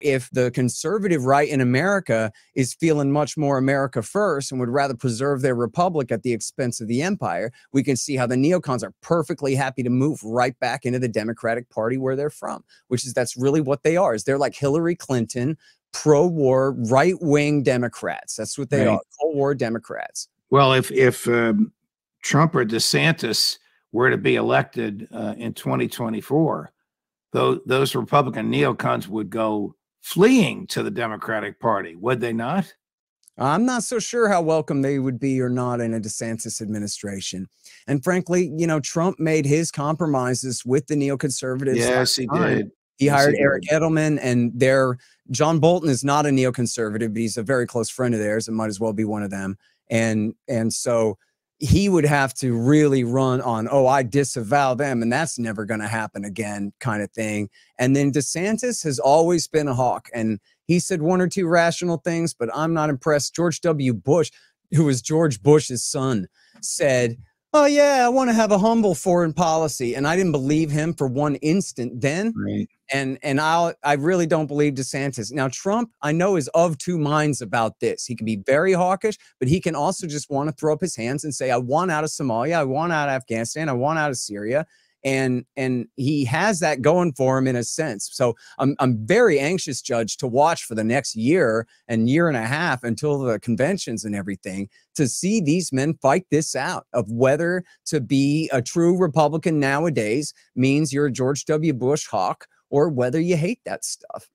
If the conservative right in America is feeling much more America first and would rather preserve their republic at the expense of the empire, we can see how the neocons are perfectly happy to move right back into the Democratic Party where they're from, which is that's really what they are. Is they're like Hillary Clinton, pro-war, right-wing Democrats. That's what they are, pro-war Democrats. Well, if Trump or DeSantis were to be elected in 2024, those Republican neocons would go fleeing to the Democratic Party, would they not? I'm not so sure how welcome they would be or not in a DeSantis administration. And frankly, you know, Trump made his compromises with the neoconservatives. Yes, he did. He hired Eric Edelman, and John Bolton is not a neoconservative, but he's a very close friend of theirs and might as well be one of them. And so he would have to really run on, oh, I disavow them, and that's never going to happen again kind of thing. And then DeSantis has always been a hawk, and he said one or two rational things, but I'm not impressed. George W. Bush, who was George Bush's son, said, oh, yeah, I want to have a humble foreign policy. And I didn't believe him for one instant then. Right. And I really don't believe DeSantis. Now, Trump, I know, is of two minds about this. He can be very hawkish, but he can also just want to throw up his hands and say, I want out of Somalia, I want out of Afghanistan, I want out of Syria. And he has that going for him in a sense. So I'm very anxious, Judge, to watch for the next year and year and a half until the conventions and everything to see these men fight this out of whether to be a true Republican nowadays means you're a George W. Bush hawk or whether you hate that stuff.